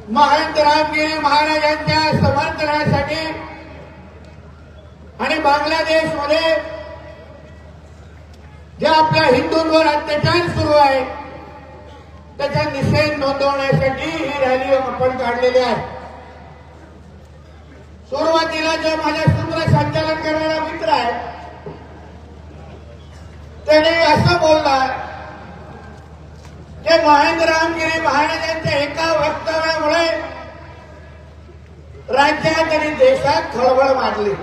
महंत रामगिरी महाराजांच्या समर्थनासाठी आणि बांगलादेशमध्ये जे आपल्या हिंदूंवर अत्याचार सुरू आहे त्याचा निषेध नोंदवण्यासाठी ही रॅली आपण काढलेली आहे। सुरुवातीला जो माझ्या सूत्रसंचालन करणारा मित्र आहे त्याने असं बोलला की महंत रामगिरी महाराजांच्या एका वक्तव्यामुळे राज्यात आणि देशात खळबळ माजली।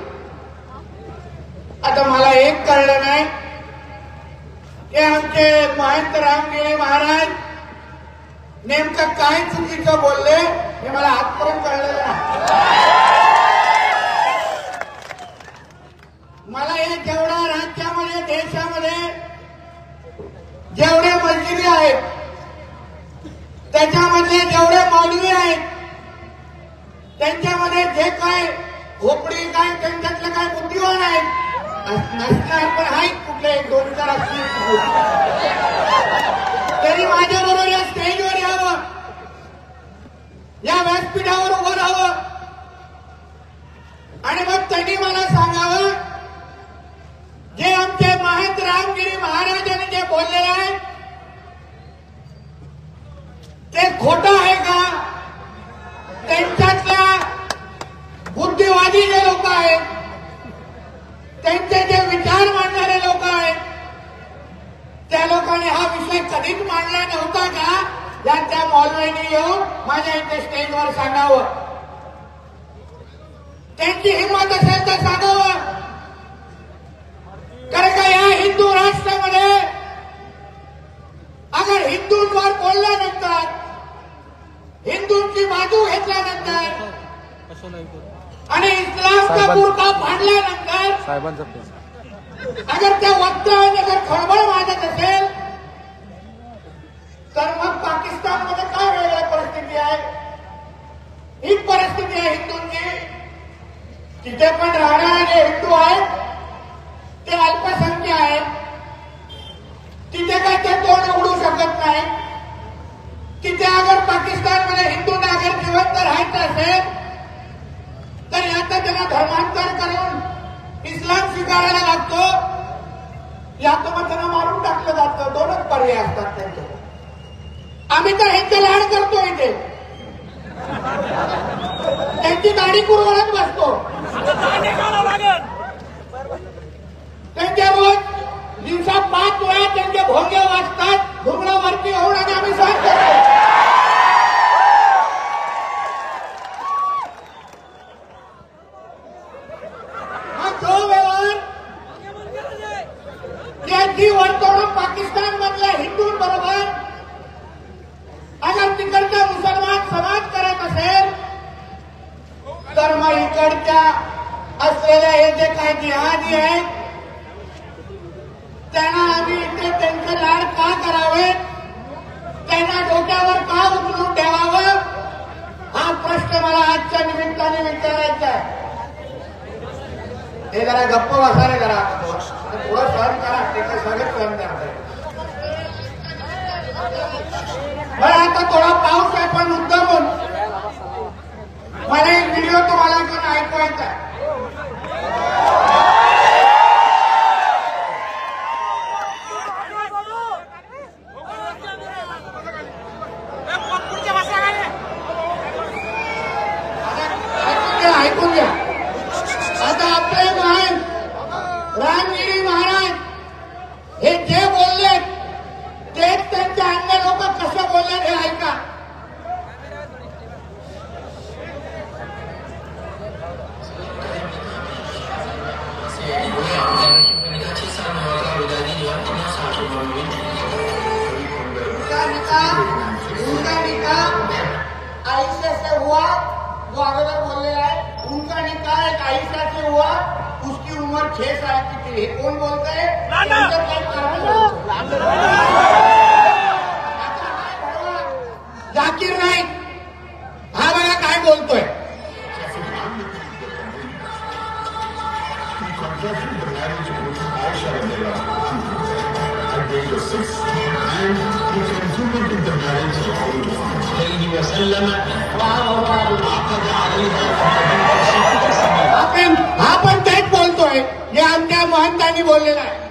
आता मला एक कळलं नाही की आमचे महंत रामगिरी महाराज नेमकं काय चुकीचं बोलले हे मला आजपर्यंत कळलेलं नाही। मला हे जेवढ्या राज्यामध्ये देशामध्ये जेवढे मस्जिदी आहेत त्याच्यामधले जेवढे मौलवी आहेत त्यांच्यामध्ये जे काय खोपडी काय त्यांच्यातले काय बुद्धिवान आहेत नसणार पण आहेत कुठले एक दोन चार असतील तरी माझ्याबरोबर या स्टेजवर यावं या व्यासपीठावर उभं राहावं आणि मग त्यांनी मला सांगावं जे आमचे महंत रामगिरी महाराजांनी जे बोललेले आहे ते खोटं आहे का। त्यांच्यातल्या बुद्धिवादी जे लोक आहेत त्यांचे जे विचार मांडणारे लोक आहेत त्या लोकांनी हा विषय कधीच मांडला नव्हता का या त्या मौलवींनी येऊन माझ्या इथे स्टेजवर सांगावं। त्यांची हिंमत असेल तर सांगावं कारण का या हिंदू राष्ट्रामध्ये अगर हिंदूंवर बोलल्यानंतर हिंदूंची बाजू घेतल्यानंतर आणि इस्लामचा बुरखा फाडल्यानंतर अगर त्या वक्तव्याने जर खळबळ माजत असेल तर मग पाकिस्तानमध्ये काय वेगळी परिस्थिती आहे। ही परिस्थिती आहे हिंदूंची। तिथे पण राहणारे जे हिंदू आहेत ते अल्पसंख्य आहेत। तिथे काय ते तोंड उघडू शकत नाही। तिथे अगर पाकिस्तानमध्ये हिंदूंना अगर जिवंत राहायचं असेल तर याचा त्यांना धर्मांतर करून इस्लाम स्वीकारायला लागतो यात मग त्यांना मारून टाकलं जातं। दोनच पर्याय असतात त्यांचे। आम्ही तर ह्यांचे लाड करतो इथे त्यांची दाढी कुरवडत बसतो त्यांच्या रोज दिवसा 5 वेळा त्यांचे भोंगे वाजतात घुमणं वरती होऊन आणि आम्ही सहन करतो। जी वर्तवणूक पाकिस्तान मधल्या हिंदूंबरोबर अगर तिकडचा मुसलमान समाज करत असेल तर मग इकडच्या असलेल्या हे जे काही जिहादी आहेत त्यांना आम्ही इथे त्यांचे लाड का करावेत त्यांना डोक्यावर का उचलून ठेवावं हा प्रश्न मला आजच्या निमित्ताने विचारायचा आहे। हे जरा गप्प बसा रे जरा थोडं सहन करा ते काय सगळं सहन करताय। मला आता थोडा पाऊस आहे पण मुद्दामून मला एक व्हिडिओ तुम्हाला इकडून ऐकवायचा आहे। ऐकून घ्या। आता आपले महान रामगिरी महाराज हे जे बोलले तेच त्यांच्या अन्य लोक कसं बोलले हे ऐका। उनका निकाह आयशा से हुआ जो अगोदर बोललेला है। उनका निकाह एक आयशा से हुआ उसकी उम्र 6 साल की थी। कौन बोलता है जाकीर नाईक हा बघा काय बोलतोय। And he consumed the marriage of وسلم आपण तेच बोलतोय जे आमच्या महंतांनी बोललेलं आहे.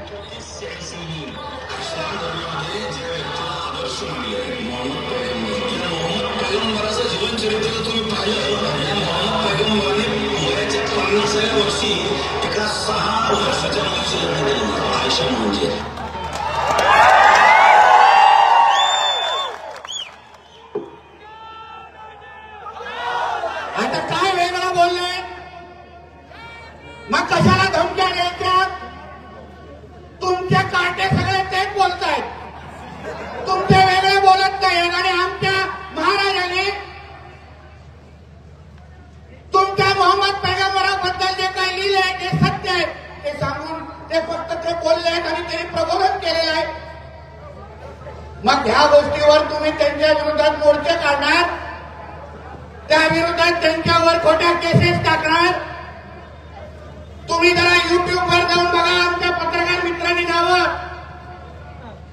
पैगंबराचं जीवनचरित्र तुम्ही पाहिलं. पैगंबराने वयाच्या 50व्या वर्षी एका 6 वर्षाच्या मुलीची लग्न केलं, आयशा म्हणजे. आता काय वेगळं बोलले, मग कशाला धमक्या द्यायच्या? तुमचे काटे सगळे तेच बोलतायत, तुमचे वेगळे बोलत नाही. आणि आमच्या महाराजांनी तुमच्या मोहम्मद पैगंबराबद्दल जे काही लिहिले आहे ते सत्य आहे ते सांगून ते फक्त ते बोलले आहेत आणि त्यांनी प्रबोधन केलेलं आहे. मग ह्या गोष्टीवर तुम्ही त्यांच्या विरोधात मोर्चे काढणार, त्या विरोधात त्यांच्यावर खोट्या केसेस टाकणार. तुम्ही जरा युट्यूबवर जाऊन बघा, आमच्या पत्रकार मित्रांनी जावं.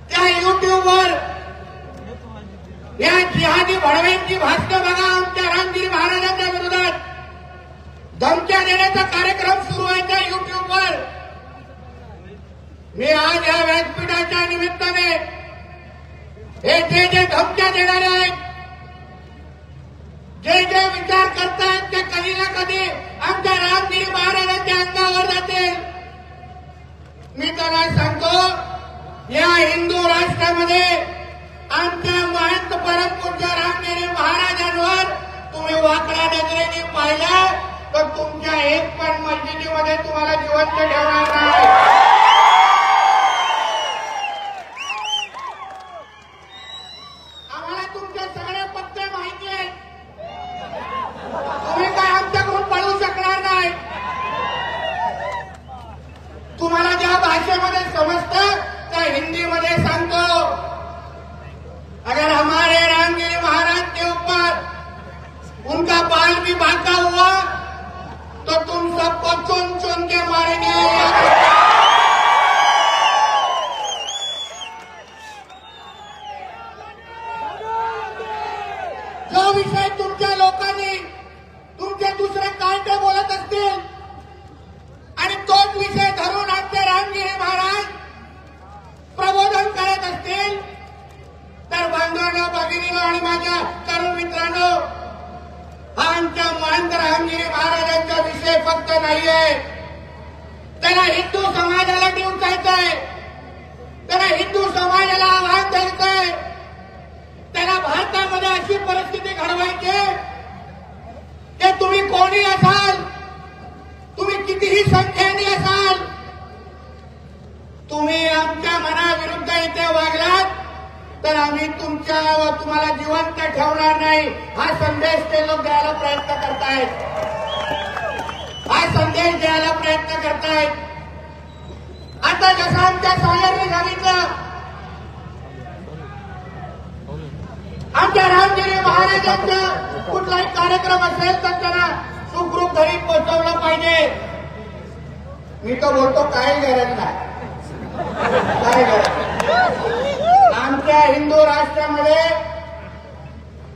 त्या युट्यूबवर या जिहादी भडव्यांची भाषणं बघा. आमच्या रामगिरी महाराजांच्या विरोधात धमक्या देण्याचा कार्यक्रम सुरू आहे त्या युट्यूबवर. मी आज या व्यासपीठाच्या निमित्ताने हे जे धमक्या देणारे आहेत, जे विचार करतात ते कधी ना कधी आमच्या रामगिरी महाराजांच्या अंगावर जातील. मी त्यांना सांगतो, या हिंदू राष्ट्रामध्ये आमच्या महंत परमपूज्य रामगिरी महाराजांवर तुम्ही वाकड्या नजरेने पाहिलं तर तुमच्या एक पण मस्जिदीमध्ये तुम्हाला जिवंत ठेवणार नाही. आम्हाला तुमचे सगळे पत्ते माहिती आहेत. तुम्ही काय आमच्याकडून पळू शकणार नाही. तुम्हाला ज्या भाषेमध्ये समजतं त्या हिंदीमध्ये सांगतो. अगर हमारे रामगिरी महाराज के ऊपर उनका बाल भी बांका हुआ तो तुम सबको चुन चुन के मारेंगे. जो विषय तुमच्या लोकांनी तुमचे दुसरे कांटे बोलत असतील आणि तोच विषय धरून आमचे रामगिरी महाराज प्रबोधन करत असतील तर बांधवांनो, भगिनीनो आणि माझ्या तरुण मित्रांनो, हा आमच्या महंत रामगिरी महाराजांचा विषय फक्त नाहीये. त्याला हिंदू समाजाला डिवचायचंय, त्याला हिंदू समाजाला आव्हान द्यायचंय. त्याला भारतामध्ये अशी परिस्थिती घडवायची की तुम्ही कोणी असाल, तुम्ही कितीही संख्येने असाल, तुम्ही आमच्या मनाविरुद्ध इथे वागलात तर आम्ही तुम्हाला जिवंत ठेवणार नाही. हा संदेश ते लोक द्यायला प्रयत्न करतायत, हा संदेश द्यायला प्रयत्न करतायत. आता जसं आमच्या साहेबांनी सांगितलं, आमच्या रामगिरी महाराजांचा कुठलाही कार्यक्रम असेल तर त्यांना सुखरूप घरी पोहोचवलं पाहिजे. मी तर बोलतो काही गरज नाही, काय गरज. आमच्या हिंदू राष्ट्रामध्ये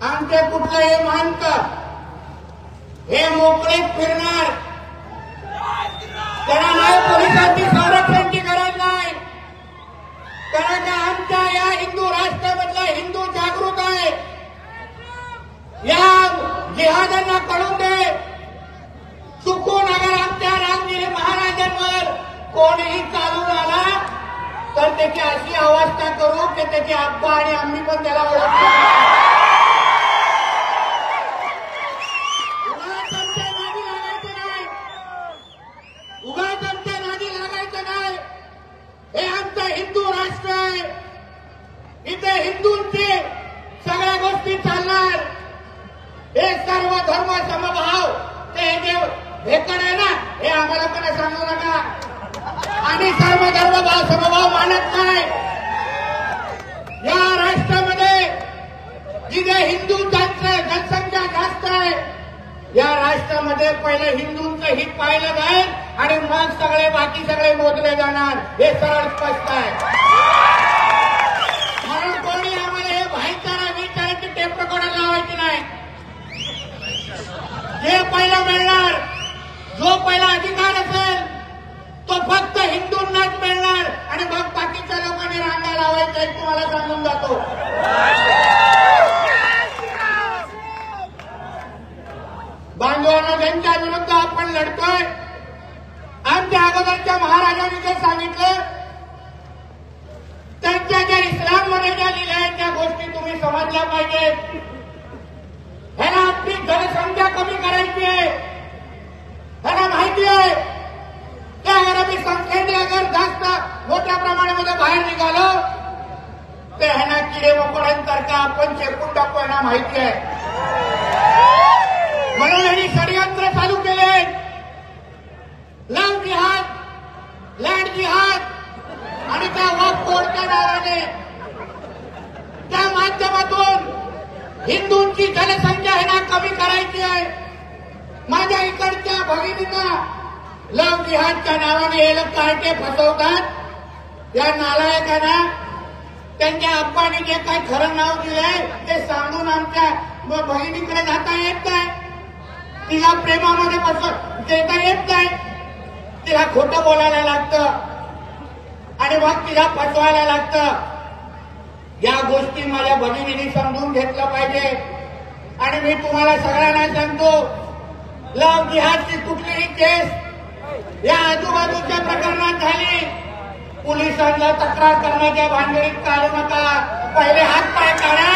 आमचे कुठलेही महंत हे मोकळीत फिरणार, त्यांना नाही पोलिसांची संरक्षणाची गरज नाही. कारण आमच्या या हिंदू राष्ट्रामधला हिंदू जागृत आहे. या जिहाद्यांना कळून दे, चुकून अगर आमच्या रामगिरी महाराजांवर कोणीही चालून आला तर त्याची अशी अवस्था करू की त्याचे आब्बा आणि आम्ही पण त्याला ओळखतो. उगाच आमच्या नादी लागायचं नाही, उगाच आमच्या नादी लागायचं नाही. हे आमचं हिंदू राष्ट्र आहे, इथे हिंदूंची सगळ्या गोष्टी चालणार. हे सर्व धर्म समभाव ते जे भेकड आहे ना, हे आम्हाला पण सांगू नका. आम्ही सर्व धर्म समभाव मानत नाही. या राष्ट्रामध्ये जिथे हिंदू जनसंख्या जास्त आहे, या राष्ट्रामध्ये पहिले हिंदूंचं हित पाहिलं जाईल आणि मग सगळे बाकी सगळे मोजले जाणार. हे सरळ स्पष्ट आहे. म्हणून कोणी आम्हाला हे भाईचारा विचारायची टेप रेकॉर्डर लावायची नाही. जे पहिला मिळणार, जो पहिला अधिकार असेल तो फक्त हिंदूंनाच मिळणार आणि मग बाकीच्या लोकांनी रांगा लावायचं एक तुम्हाला सांगून जातो. बांधवांना ज्यांच्या विरुद्ध आपण लढतोय, आमच्या अगोदरच्या महाराजांनी जे सांगितलं, त्यांच्या ज्या इस्लाममध्ये ज्या लिहिल्या आहेत त्या गोष्टी तुम्ही समजल्या पाहिजेत. ह्याला आपली जनसंख्या कमी करायची आहे, ह्याला माहिती आहे. त्या अरबी संख्येने अगर जास्त मोठ्या प्रमाणामध्ये बाहेर निघालो तर ह्यांना किडे मकोड्यांसारखा आपण चेपून टाकू, ह्यांना माहिती आहे. म्हणून यांनी षडयंत्र चालू केले. लव्ह जिहाद, लँड जिहाद आणि त्या वक्फ बोर्डच्या नावाने त्या माध्यमातून हिंदूंची जनसंख्या ह्यांना कमी करायची आहे. माझ्या इकडच्या भगिनींना लव्ह जिहादच्या नावाने हे लोक कार्टे फसवतात. या नालायकांना त्यांच्या आप्पांनी जे काही खरं नाव दिलंय ते सांगून आमच्या बहिणीकडे जाता येत नाही, तिला प्रेमामध्ये देता येत नाही, तिला खोटं बोलायला लागतं आणि मग तिला फसवायला लागतं. या गोष्टी माझ्या भगिनींनी समजून घेतलं पाहिजे. आणि मी तुम्हाला सगळ्यांना सांगतो, लव्ह जिहादची कुठलीही केस या आजूबाजूच्या प्रकरणात झाली, पोलिसांना तक्रार करण्याच्या भानगडीत काढू नका. पहिले हात पाय काढा,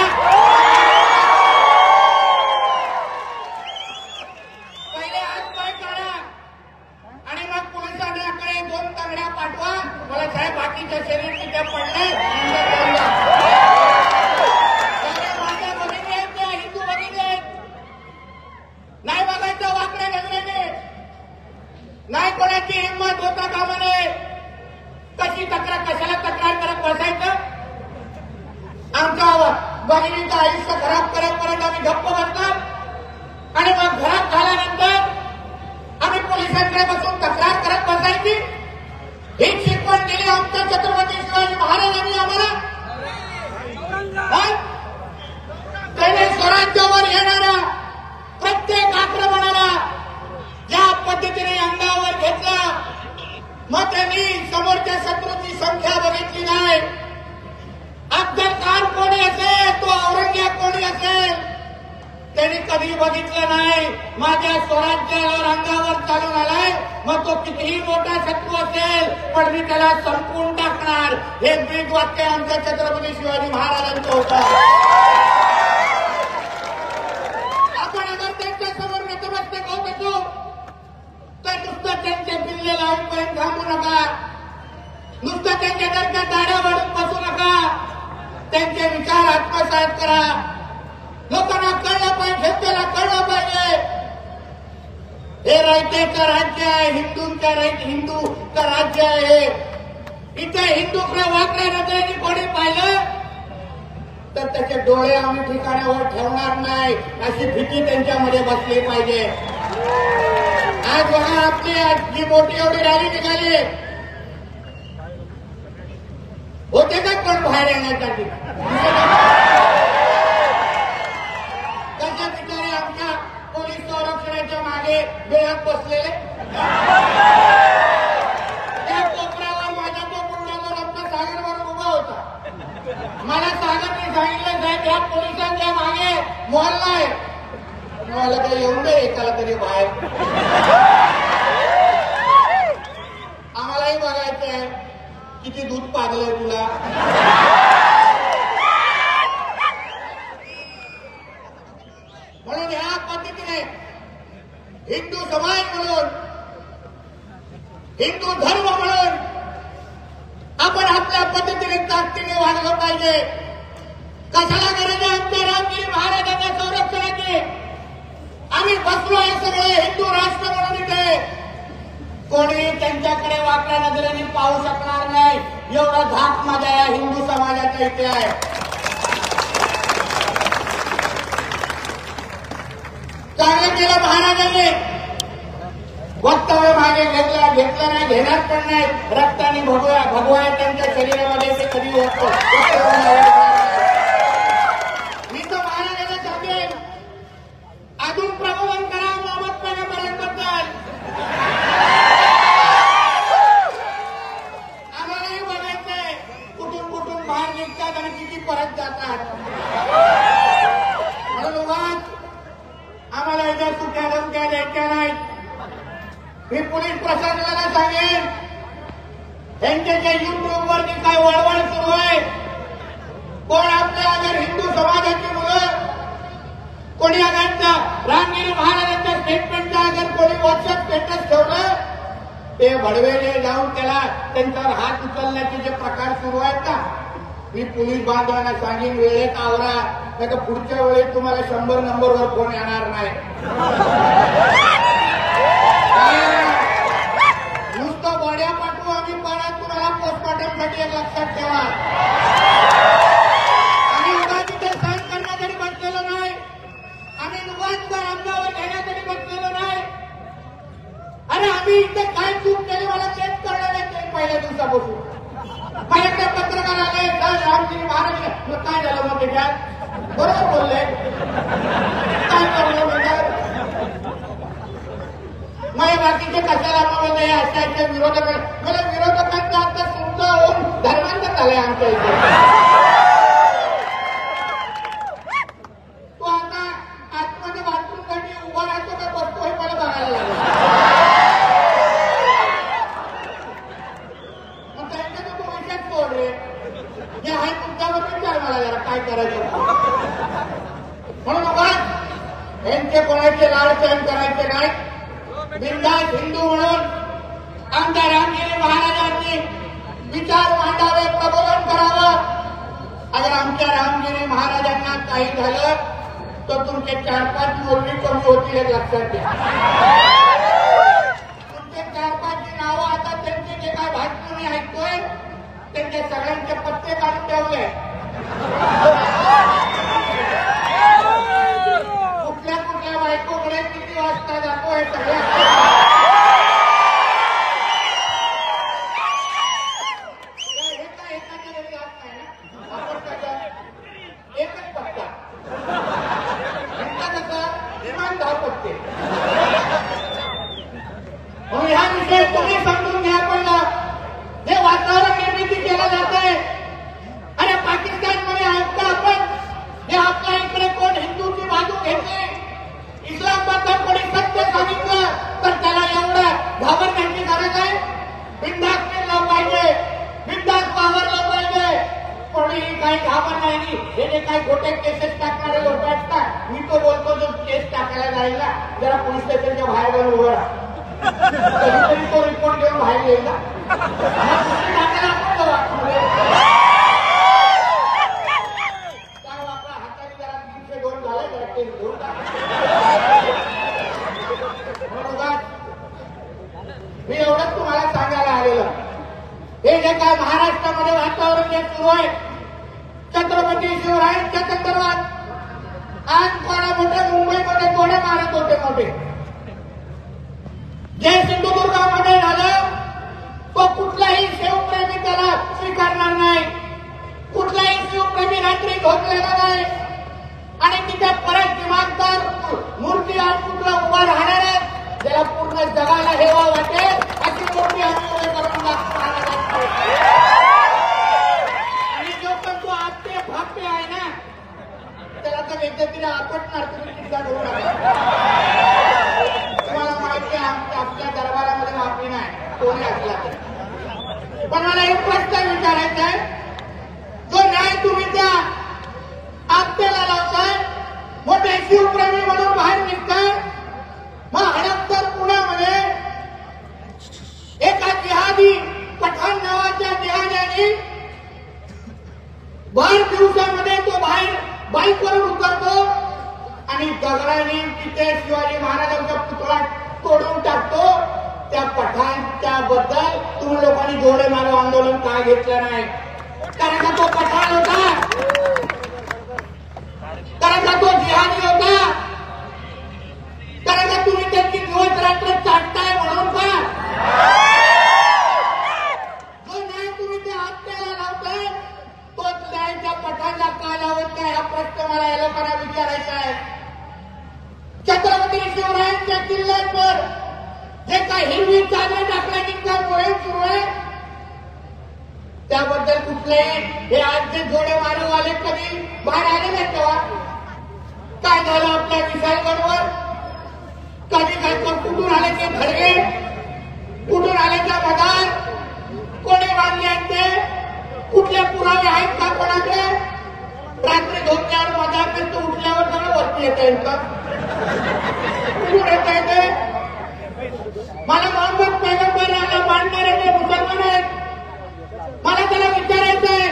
पहिले हात पाय काढा आणि मग पोलिसांकडे 2 तांगड्या पाठवा. मला साहेब बाकीच्या शरीर तिथे पडले, माझ्या भगिनी आहेत त्या हिंदू भगिनी आहेत. नाही बघायचं वाकड्या नजरेने, नाही कोणाची हिंमत होता कामा नये. कशाला तक्रार करत बसायचं? आमच्या भगिनीचं आयुष्य खराब करत आम्ही गप्प बसणार आणि मग घरात झाल्यानंतर आम्ही पोलिसांकडे बसून तक्रार करत बसायची. ही शिकवण दिली आमच्या छत्रपती शिवाजी महाराजांनी आम्हाला. त्याने स्वराज्यावर येणाऱ्या प्रत्येक आक्रमणाला ज्या पद्धतीने अंगावर घेतला, मग त्यांनी समोरच्या शत्रूची संख्या बघितली नाही. अफजल खान कोणी असेल, तो औरंगजेब कोणी असेल, त्यांनी कधी बघितलं नाही. माझ्या स्वराज्यावर अंगावर चालून आलाय, मग तो कितीही मोठा शत्रू असेल पण मी त्याला संपवून टाकणार. हे ब्रीद वाक्य आमच्या छत्रपती शिवाजी महाराजांचं होतं. आपण अगर त्यांच्या समोर नतमस्तक होत असू तर नुसतं त्यांचे पिल्ले लावूनपर्यंत थांबू नका, नुसतं त्यांच्या दरच्या दाड्या वाढून बसू नका. त्यांचे विचार आत्मसात करा. लोकांना कळलं पाहिजे, त्याला कळलं पाहिजे हे रयतेचं राज्य आहे, हिंदूचं राज्य आहे. इथे हिंदूकडे वाकड्या नजरेने कोणी पाहिलं तर त्याचे डोळे आम्ही ठिकाणावर ठेवणार नाही, अशी भीती त्यांच्यामध्ये बसली पाहिजे. आज बघा, आपली जी मोठी एवढी रॅली निघाली, होते का कोण बाहेर येण्यासाठी? त्याच्या ठिकाणी आमच्या पोलीस संरक्षणाच्या मागे बेळात बसलेले, त्या कोपऱ्यावर माझा तो मुलगा रत्न सागरवर उभा होता. मला सागरने सांगितलं, साहेब या पोलिसांच्या मागे मोहल्ला आहे. मला काही येऊन दे एकाला तरी बाहेर. आम्हालाही बघायचंय किती दूध पाजलंय तुला. म्हणून ह्या पद्धतीने हिंदू समाज म्हणून, हिंदू धर्म म्हणून आपण आपल्या पद्धतीने ताकदीने वागलं पाहिजे. कशाला गरज आहे आमच्या रामगिरी महाराजांच्या संरक्षणाची? आम्ही बसलो आहे सगळे हिंदू राष्ट्र म्हणून इथे. कोणी त्यांच्याकडे वाकड्या नजरेने पाहू शकणार नाही, एवढा धाक माझ्या या हिंदू समाजाच्या इथे आहे. चांगलं केलं महाराजांनी, वक्तव्य मागे घेतलं नाही, घेणार पण नाही. रक्ताने भगवा त्यांच्या शरीरामध्ये ते कधी होतो. मी तर महाराजांना सांगेन, अजून प्रबोधन करा. परत जातात. म्हणून उगाच आम्हाला इथे सुट्या धमक्या द्यायच्या नाहीत. मी पोलीस प्रशासनाला सांगेन, त्यांच्या युट्यूबवरती काय वळवळ सुरू आहे. कोण आपल्या अगर हिंदू समाजाची मुलं कोणी अगर रामगिरी महाराजांच्या स्टेटमेंटचा अगर कोणी व्हॉट्सअप स्टेटस ठेवलं, ते भडवेले जाऊन त्याला त्यांच्यावर हात उचलण्याचे जे प्रकार सुरू आहेत ना, मी पोलीस बांधवांना सांगेन वेळेत आवरा, नाही तर पुढच्या वेळेस तुम्हाला 100 नंबरवर फोन येणार नाही. नुसतं बॉड्या पाठवू आम्ही, परत तुम्हाला पोस्टमॉर्टमसाठी एक लक्षात ठेवा. आम्ही उगा तिथे सहन करण्यासाठी बसलेलो नाही, आम्ही उगाच अंगावर घेण्यासाठी बसलेलो नाही. अरे आम्ही इथे काय चूक केली मला तेच कळलं नाही पहिल्या दिवसापासून. माझ्याकडे पत्रकार आले, रामगिरी महाराज काय झालं मग त्याच्यात, बरोबर बोलले, काय करलं म्हणजे मग बाकीचे कशाला मग अशा विरोधक, मला विरोधकांचा आता सुद्धा होऊन धर्मांतर झालंय आमच्या इथे. तो आता आतमध्ये बाथरूमसाठी उभा राहतो का बसतो हे मला बघायला लागलं. मग त्यांचा तो विषयच सोड रे, जे आहे तुमच्यावर विचार मला जरा काय करायचं. म्हणून उगाच यांचे कोणाचे लाड सहन करायचे नाही. बिनधास्त हिंदू म्हणून आमच्या रामगिरी महाराजांनी विचार मांडावे, प्रबोधन करावं. अगर आमच्या रामगिरी महाराजांना काही झालं तर तुमचे 4-5 मुलगी कमी होतील हे लक्षात घ्या. तुमचे 4-5 नावं आता त्यांचे जे काय भाषण मी ऐकतोय त्यांचे सगळ्यांचे पत्ते काढून ठेवले. कुठल्या कुठल्या बायकोकडे किती वाजता जातो हे सगळ्या एकच पत्ता कसं इमान धावपत्ते. म्हणून ह्या विषय तुम्ही समजून घ्या. पहिला हे वातावरण निर्मिती केलं जात आहे. अरे पाकिस्तानमध्ये आहोत का आपण, हे आपल्या इकडे कोण हिंदूची बाजू घेते, इस्लामबद्दल कोणी सत्य सांगितलं तर त्याला एवढं घाबरण्याची गरज आहे. बिनधास्त केलं पाहिजे, बिनधास्त वावरलं पाहिजे. कोणीही काही घाबर नाही. हे जे काही खोटे केसेस टाकणारे लोक असतात, मी तो बोलतो जो केस टाकायला जाईल ना, जरा पोलीस स्टेशनच्या बाहेर जाऊन उभं राहा. कधीतरी तो रिपोर्ट घेऊन बाहेर येईल ना, टाकायला आपण जाऊ आतमध्ये. काय आपल्या हाताने जरा 302 झालं, जरा केस घेऊन मी एवढंच तुम्हाला सांगायला आलेलं. हे जे काय महाराष्ट्रामध्ये वातावरण जे सुरू आहे, छत्रपती शिवरायांच्या संदर्भात आज कोणा मोठे मुंबईमध्ये तोडे मारत होते मोठे. जे सिंधुदुर्गामध्ये झालं तो कुठलाही शिवप्रेमी त्याला स्वीकारणार नाही. कुठलाही शिवप्रेमी रात्री झोपलेला नाही. आणि तिथे परत दिमागदार मूर्ती आज कुठला उभा राहणार आहे, ज्याला पूर्ण जगाला हेवा वाटेल अशी मूर्ती आम्ही उभे करून दाखवणार. आणि जो पण तो आपटे भापटे आहे ना, त्याला तर व्यक्तीला आपटणार. तुम्ही चिंता करू नका. तुम्हाला माहिती आहे आपल्या दरबारामध्ये माफी नाही कोणी असला तर. पण मला एक प्रश्न विचारायचा आहे, जो न्याय तुम्ही त्या आपल्याला लावताय, मोठे शिवप्रेमी म्हणून बाहेर निघताय, मग हडपसर पुण्यामध्ये एका जिहादी पठाण नावाच्या जिहाद्याने भर दिवसामध्ये तो बाहेर बाईकवरून उतरतो आणि दगडाने तिथे शिवाजी महाराजांचा पुतळा तोडून टाकतो. त्या पठाणच्या बद्दल तुम्ही लोकांनी जोडे मारो आंदोलन का घेतलं नाही? कारण का तो पठाण होता, कारण का तो जिहादी होता, कारण का तुम्ही त्यांची दिवस रात्र चाटताय म्हणून का? जो न्याय तुम्ही त्या हत्याला लावताय तोच न्यायाच्या पठाणला का लावत नाही हा प्रश्न मला या लोकांना विचारायचा आहे. छत्रपती शिवरायांच्या किल्ल्यांवर जे काही हिरवी चादर टाकण्याची मोहीम सुरू आहे, त्याबद्दल कुठले हे आज जे जोडे मारूवाले कधी बाहेर आले नाही तेव्हा काय झालं आपल्या विशालगडवर? कधी काय कुठून आले ते धडगे, कुठून आले त्या मदार, कोणी बांधले आहेत ते, कुठले पुरावे आहेत का कोणाकडे? रात्री झोपल्यावर मदार करतो, उठल्यावर सगळं वरती येत आहे का? कुठून येत आहे ते? मला मोहम्मद पैगंबराला मानणारे ते मुसलमान आहेत. मला त्याला विचारायचंय,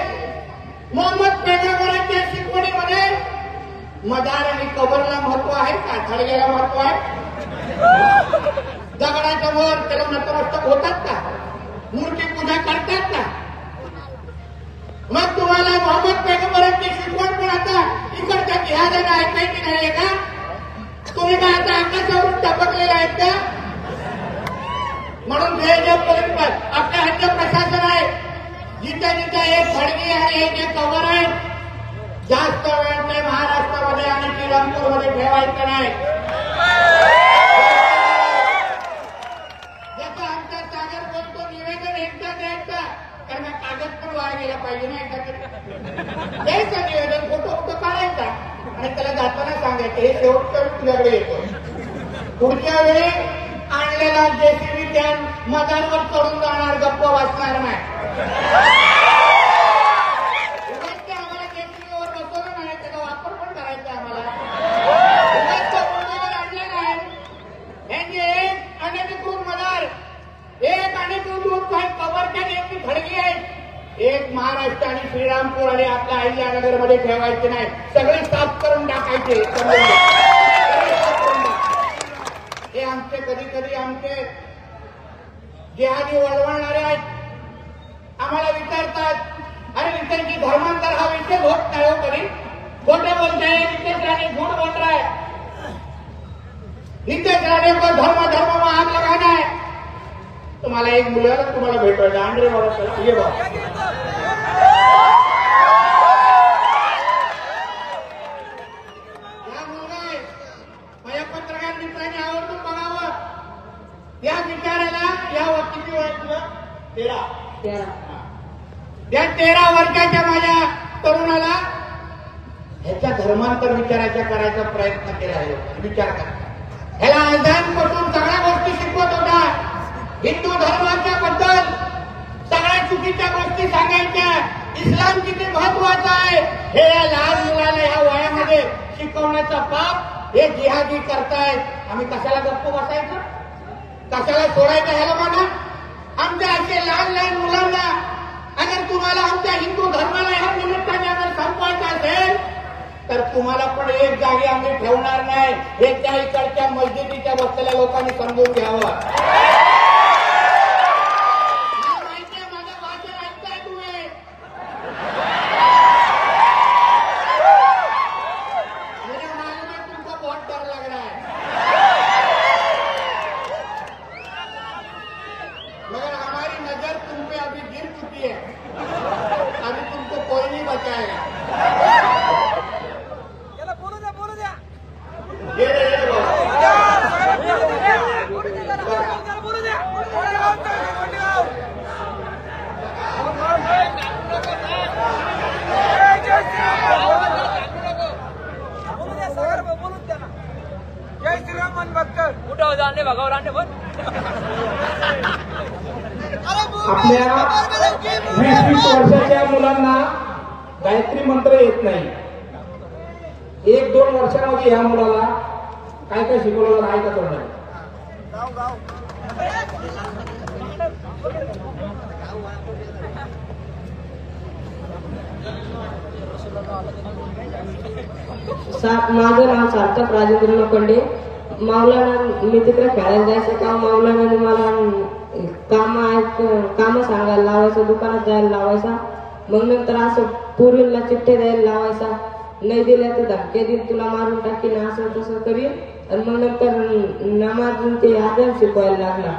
मोहम्मद पैगंबराच्या शिकवणीमध्ये मदार आणि कबरला महत्व आहे का? धडग्याला महत्व आहे? दगडाच्या वर त्याला नतमस्तक होतात का? मूर्ती पूजा करतात का? मग तुम्हाला मोहम्मद पैगंबरांची शिकवण पण आता इकडच्या जिहादाला ऐकायची नाहीये का? तुम्ही काय आता आकाशावरून टपकलेला आहेत का? म्हणून हे जे आपल्या राज्य प्रशासन आहे, जिथे जिथे हे धडगी आणि हे जे कबर आहेत, जास्त वेळ ते महाराष्ट्रामध्ये आणि श्रीरामपूरमध्ये ठेवायचं नाही. जसं आमचा सागर बोलतो, निवेदन एकदा द्यायचं, कारण कागद पण वाया गेला पाहिजे ना एकदा तरी. द्यायचं निवेदन, फोटो काढायचा आणि त्याला जाताना सांगायचं हे शेवटच्या वेळी तुझ्याकडे येतो. पुढच्या वेळी आणलेला जेसीबी त्या मदारवर चढून जाणार, गप्प वाचणार नाही. आम्हाला जेसीबीवर बसवलं नाही, त्याचा वापर पण करायचा आम्हाला. आणले नाही यांची एक अनधिकृत मदार, एक अनधिकृत काही कबरच्या यांची धडगी आहे, एक महाराष्ट्र आणि श्रीरामपूर आणि आपल्या अहिल्यानगरमध्ये ठेवायचे नाही, सगळे साफ करून टाकायचे. हे आमचे कधी कधी आमचे जिहादी वळवणारे आहेत, आम्हाला विचारतात, अरे नितेशजी धर्मांतर हा विषय होत नाही हो कधी? खोटे बोलताय नितेश राणे, झूठ बोल रहा है. नितेश राणे को धर्म में आग लगाना है. तुम्हाला एक मुलाला तुम्हाला भेटवायचं, आंध्रे बाबा ये बाबा या मुलगा आहे, माझ्या पत्रकार मित्रांनी आवर्जून बघावं. या विचारायला या किती वय तुला? 13. या 13 वर्षाच्या माझ्या तरुणाला ह्याच्या धर्मांतर करायचा प्रयत्न केला आहे. विचार करा, ह्याला आजांपासून सगळ्या गोष्टी शिकवत होता. हिंदू धर्माच्या बद्दल सगळ्या चुकीच्या गोष्टी सांगायच्या, इस्लाम किती महत्वाचा आहे हे या लहान मुलाला ह्या वयामध्ये शिकवण्याचा पाप हे जिहादी करतायत. आम्ही कशाला गप्प बसायचं? कशाला सोडायचं ह्या लोकांना? आमच्या असे लहान लहान मुलांना अगर तुम्हाला आमच्या हिंदू धर्माला ह्या निमित्ताने अगर संपवायचं असेल तर तुम्हाला पण एक जागी आम्ही ठेवणार नाही, हे त्या इकडच्या मस्जिदीच्या बसलेल्या लोकांनी समजून घ्यावं. माहितीये माझं भाषण ऐकताय तुम्ही? मुझे मालूम है तुमको बहुत डर लग रहा है, मगर हमारी नजर तुम पे अभी गिर चुकी है, अभी तुमको कोई नहीं बचाएगा. आपल्या 20-20 वर्षाच्या मुलांना गायत्री मंत्र येत नाही. 1-2 वर्षामध्ये या मुलाला काय काय शिकवलं आहे का तोंडाने? माझं नाव सार्थक राजेंद्र लोखंडे. मावलाना मी तिकडे खेळायला जायचं का, मावलाना मला काम सांगायला लावायचं, दुकानात जायला लावायचा. मग नंतर असं पुरीला चिठ्ठे द्यायला लावायचा, नाही दिल्या तर धमक्या देईन, तुला मारून टाकीन, असं तसं करीन. आणि मग नंतर नामार्जून ते आदर शिकवायला लागला.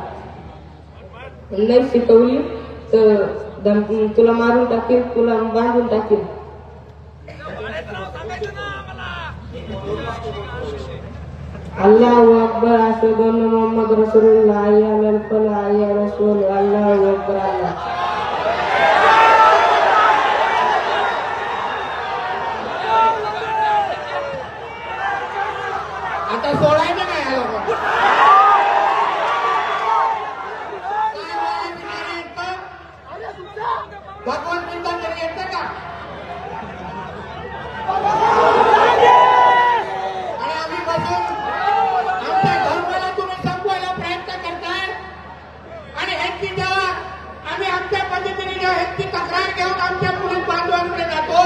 नाही शिकवली तर तुला मारून टाकीन, तुला बांधून टाकीन. अल्लाहू अकबर, अशहदु अन्ना मुहम्मद रसूलुल्लाह, हय्या अलल फलाह, हय्या रसूल, अल्लाहू अकबर. अल्लाह भगवंत तरी येतं का? आणि आम्ही बसून आमच्या धर्माला तुम्ही संपवायला प्रयत्न करताय आणि ह्यांची जेव्हा आम्ही आमच्या पद्धतीने जेव्हा ह्यांची तक्रार घेऊन आमच्या पोलीस बांधवांकडे जातो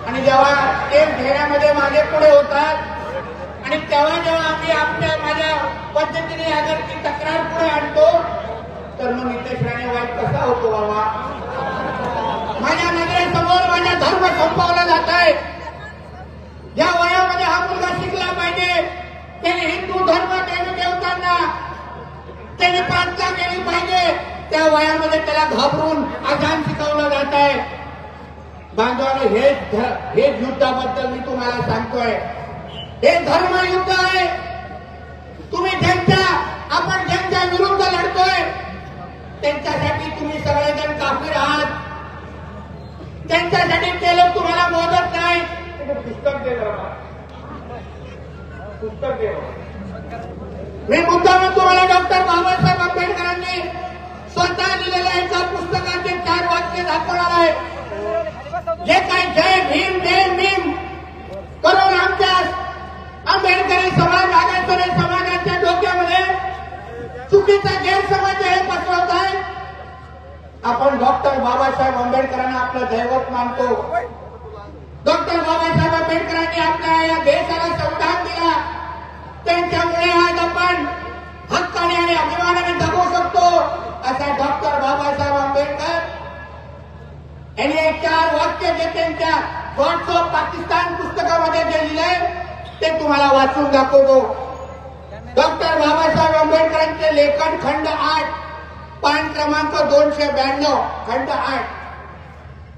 आणि जेव्हा केस घेण्यामध्ये मागे पुढे होतात आणि तेव्हा जेव्हा आम्ही माझ्या पद्धतीने अगर ती तक्रार पुढे आणतो तर मग नितेश राणे वाईट कसा होतो बाबा? माझ्या नजरेसमोर माझा धर्म संपवला जात आहे. ज्या वयामध्ये हा मुलगा शिकला पाहिजे त्याने हिंदू धर्म देवी देवतांना त्याने प्रार्थना केली पाहिजे त्या वयामध्ये त्याला घाबरून अजान शिकवलं जात आहे. बांधवांनो, हेच युद्धाबद्दल मी तुम्हाला सांगतोय. हे धर्मयुद्ध आहे. आपण ज्यांच्या विरुद्ध लढतोय त्यांच्यासाठी तुम्ही सगळेजण काफीर आहात. त्यांच्यासाठी ते लोक तुम्हाला मोदत नाही. पुस्तक दे. मी मुद्दाम तुम्हाला डॉक्टर बाबासाहेब आंबेडकरांनी स्वतः लिहिलेल्या एका पुस्तकाचे 4 वाक्य दाखवणार आहे. जे काही जय भीम जय भीम करून आमच्या आंबेडकरी समाज आगरकरी समाजाच्या डोक्यामध्ये चुकीचा गैरसमज हे पसरवत आहे. आपण डॉक्टर बाबासाहेब आंबेडकरांना आपलं दैवत मानतो. डॉक्टर बाबासाहेब आंबेडकरांनी आपल्या या देशाला संविधान दिला. त्यांच्यामुळे आज आपण हक्काने आणि अभिमानाने जगू शकतो. असा डॉक्टर बाबासाहेब आंबेडकर यांनी 4 वाक्य जे त्यांच्या गॉड्स ऑफ पाकिस्तान पुस्तकामध्ये जे लिहिलंय ते तुम्हाला वाचून दाखवतो. डॉक्टर बाबासाहेब आंबेडकरांचे लेखन खंड 8 पान क्रमांक 292 खंड 8.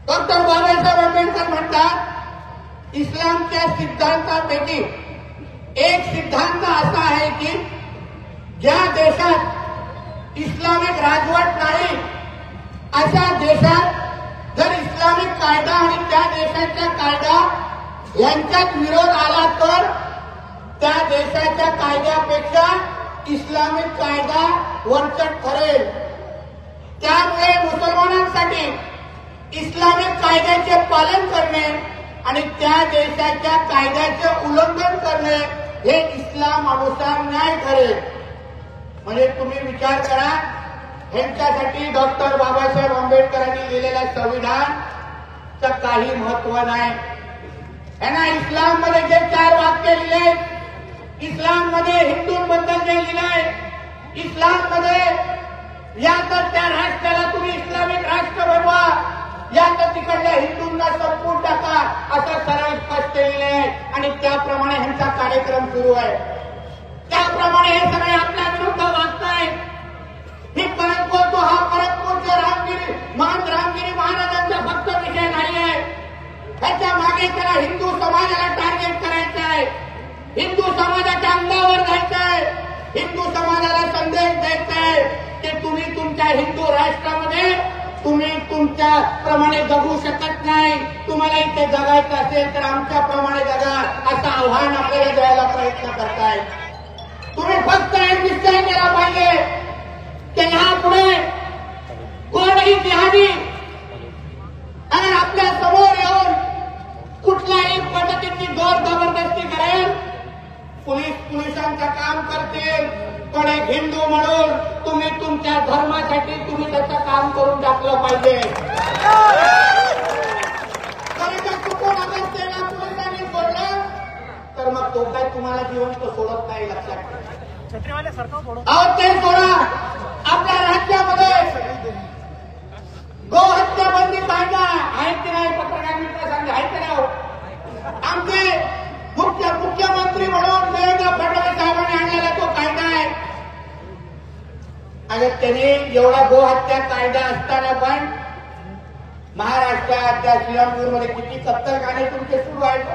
डॉक्टर बाबासाहेब आंबेडकर म्हणतात इस्लामच्या सिद्धांतापैकी एक सिद्धांत असा आहे की ज्या देशात इस्लामिक राजवट नाही अशा देशात जर इस्लामिक कायदा आणि त्या देशाच्या कायदा यांच्यात विरोध आला तर त्या देशाच्या कायद्यापेक्षा इस्लामिक कायदा वरचढ ठरेल. त्यामुळे मुसलमानांसाठी इस्लामिक कायद्याचे पालन करणे आणि त्या देशाच्या कायद्याचे उल्लंघन करणे हे इस्लामानुसार न्याय ठरेल. म्हणजे तुम्ही विचार करा, ह्यांच्यासाठी डॉक्टर बाबासाहेब आंबेडकरांनी लिहिलेल्या संविधानाचं काही महत्व नाही. यांना इस्लाममध्ये जे 4 वाक्य लिहिले, इस्लाममध्ये हिंदूंबद्दल जे लिहिलंय, इस्लाममध्ये या तर त्या राष्ट्राला तुम्ही इस्लामिक राष्ट्र बनवा या तर तिकडल्या हिंदूंना संपवून टाका असं सरळ स्पष्ट लिहिलंय आणि त्याप्रमाणे ह्यांचा कार्यक्रम सुरू आहे. त्याप्रमाणे हे सगळे आपल्या विरुद्ध वागतायत. ही परत बोलतो हा परत बोलतो रामगिरी महाराजांचा फक्त विषय नाही आहे. त्याच्या मागे त्याला हिंदू समाजाला टार्गेट करायचं आहे. हिंदू समाजाच्या अंगावर जायचं आहे. हिंदू समाजाला संदेश द्यायचा आहे की तुम्ही तुमच्या हिंदू राष्ट्रामध्ये तुम्ही तुमच्या प्रमाणे जगू शकत नाही. तुम्हाला इथे जगायचं असेल तर आमच्याप्रमाणे जगा असं आव्हान आपल्याला द्यायला प्रयत्न करताय. तुम्ही फक्त एक निश्चय केला पाहिजे की यापुढे कोणही जिहादी आणि आपल्या समोर येऊन कुठल्याही पद्धतीची जोर जबरदस्ती करेल, पोलिसांचं काम करतील, पण एक हिंदू म्हणून तुम्ही तुमच्या धर्मासाठी तुम्ही त्याचं काम करून टाकलं पाहिजे. जरी का चुकून अगर त्याला पोलिसांनी सोडलं तर मग तो काय तुम्हाला जिवंत सोडत नाही. लक्षात अहो ते सोडा. आपल्या राज्यामध्ये गोहत्या बंदी कायदा आहे की नाही? पत्रकार मित्र सांगते आहे की नाही? आमचे मुख्यमंत्री म्हणून देवेंद्र फडणवीस साहेबांनी आणलेला तो कायदा आहे. आणि त्यांनी एवढा गोहत्या कायदा असताना पण महाराष्ट्रात त्या श्रीरामपूरमध्ये किती कत्तलखाने तुमचे सुरू आहेत.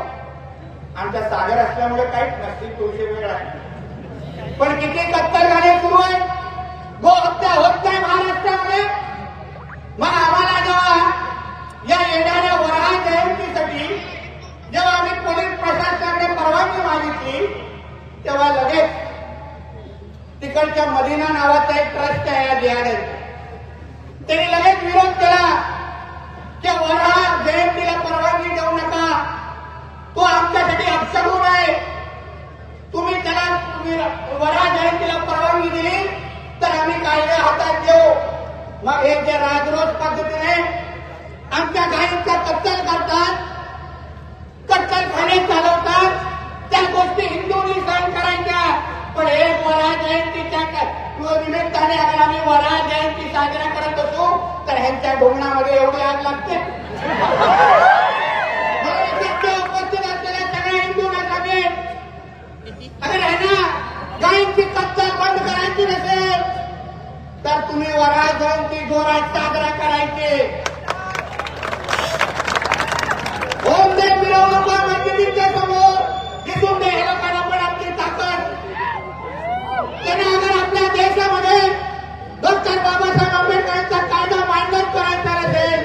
आमच्या सागर असल्यामुळे काहीच नसतील, तुळशी वेळ आहे, पण किती कत्तलखाने सुरू आहेत. गोहत्या होत नाही महाराष्ट्रामध्ये. मग आम्हाला जेव्हा या येणाऱ्या वराह जयंतीसाठी जेव्हा आम्ही पोलीस प्रशासनाकडे परवानगी मागितली तेव्हा लगेच तिकडच्या मदिना नावाचा एक ट्रस्ट आहे या बिहारात, ते राजरोस पद्धतीने आमच्या गायींचा कत्तल करतात, कत्तलखाने चालवतात. त्या गोष्टी हिंदूंनी सहन करायच्या. पण एक वराह जयंतीच्या निमित्ताने अगर आम्ही वराह जयंती साजरा करत असू तर ह्यांच्या ढोंगणामध्ये एवढी आग लागते. उपस्थित असलेल्या सगळ्या हिंदूंना सांगेन, अगर ह्यांना गायींची कत्तल बंद करायची नसेल तर तुम्ही वराह जयंती जोरात साजरा करायची. होम दे मिरवणुका मस्जिदीच्या समोर दिसून दे हे लोकांना पण आपली ताकद. त्यांना अगर आपल्या देशामध्ये डॉक्टर बाबासाहेब आंबेडकरांचा कायदा मान्यच करायचा नसेल,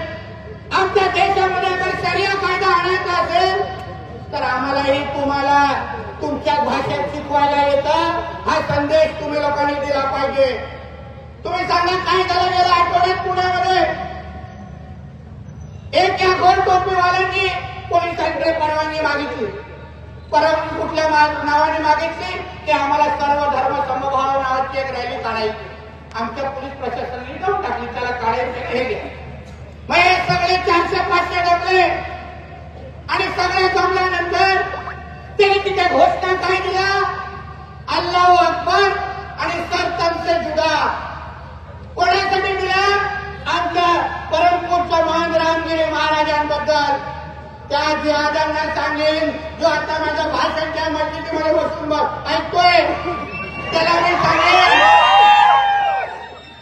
आमच्या देशामध्ये अगर शरिया कायदा आणायचा असेल तर आम्हालाही तुम्हाला तुमच्या भाषेत शिकवायला येतं. हा संदेश तुम्ही लोकांनी दिला पाहिजे. तुम्ही सांगा काय झालं गेल्या आठवड्यात पुण्यामध्ये एक या गोल टोपीवाल्यांनी पोलिसांकडे परवानगी मागितली. परवानगी कुठल्या नावाने मागितली की आम्हाला सर्व धर्म समभाव नावाची एक रॅली काढायची. आमच्या पोलीस प्रशासनाने जाऊन टाकली, त्याला काढायचे हे घ्या. मग हे सगळे 400-500 जमले आणि सगळे जमल्यानंतर त्यांनी तिथे घोषणा काय दिला, अल्लाहू अकबर आणि सरतन से जुदा. कोणासाठी दिला? आमच्या परमपूज्य महान रामगिरी महाराजांबद्दल. त्या जिहादांना सांगेन जो आता माझं भाषण त्या मस्जिदीमध्ये बसून ऐकतोय त्याला मी सांगेन,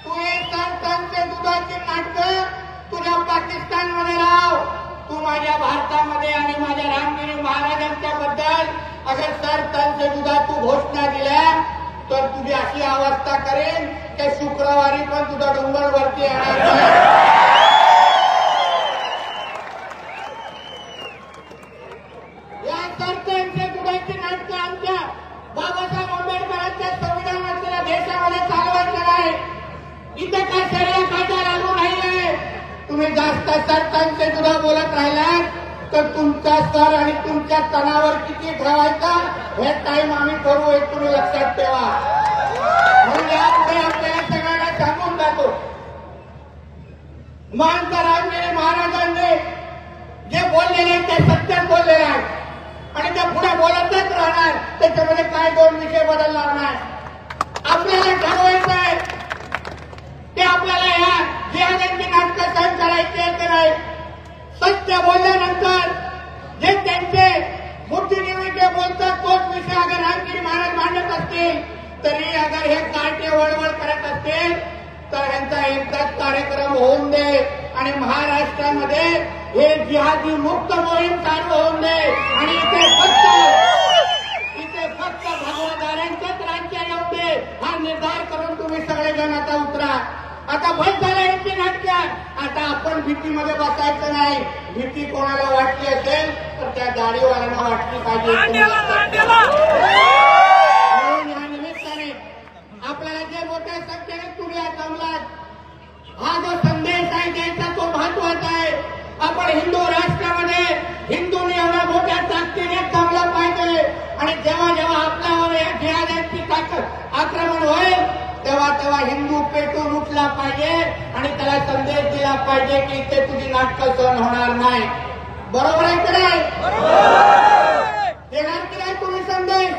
तू हे सरतनचे दुधाची नाटकं तुझ्या पाकिस्तानमध्ये लाव. तू माझ्या भारतामध्ये आणि माझ्या रामगिरी महाराजांच्या बद्दल अगर सरतनचे दुधा तू घोषणा दिल्या तर तुझी अशी अवस्था करेन की शुक्रवारी पण तुझा डोंगर वरती येणार नाही. या सरतनचे दुधाची नाटकं आमच्या बाबासाहेब आंबेडकरांच्या संविधान असलेल्या देशामध्ये चालवायचं नाही. इथे काय शरिया कायदा लागू नाहीये. तुम्ही जास्त सरतनचे दुधा बोलत राहिलात तर तुमचा स्तर आणि तुमच्या तणावर किती ठेवायचा हे टाईम आम्ही करू, हे तुम्ही लक्षात ठेवा. म्हणून यापुढे आपल्याला सगळ्यांना सांगून जातो, महंत रामगिरी महाराजांनी जे बोललेले ते सत्यात बोललेले आहे आणि ते पुढे बोलतच राहणार. त्याच्यामध्ये काय दोन विषय बदलणार नाही. आपल्याला ठरवायचं आहे ते आपल्याला या जिहादांची नाटकं सहन करायची की नाही. सत्य बोलल्यानंतर जे त्यांचे बुद्धिजीवी जे बोलतात तोच विषय अगर रामगिरी महाराज मांडत असतील तरी अगर हे कार्टे वळवळ करत असतील तर यांचा एकदाच कार्यक्रम होऊन दे आणि महाराष्ट्रामध्ये हे जिहादी मुक्त मोहीम चालू होऊन दे आणि इथे फक्त भगवदारांचंच राज्य येऊ दे. हा निर्धार करून तुम्ही सगळेजण आता उतरा. आता बस झालं यांची नाटकं. आता आपण भीतीमध्ये बसायचं नाही. भीती कोणाला वाटली असेल तर त्या दाढीवाल्यांना वाटली पाहिजे. या निमित्ताने आपल्याला जे मोठ्या संख्येने तुम्ही जमलात, हा जो संदेश आहे त्याचा तो महत्वाचा आहे. आपण हिंदू राष्ट्रामध्ये हिंदूंनी एवढ्या मोठ्या ताकदीने जमला पाहिजे आणि जेव्हा जेव्हा आपल्यावर या जिहादांची आक्रमण होईल तेव्हा तेव्हा हिंदू पेटून उठला पाहिजे आणि त्याला संदेश दिला पाहिजे की इथे तुझी नाटकं सहन होणार नाही. बरोबर आहे की नाही? देणार की नाही तुम्ही संदेश?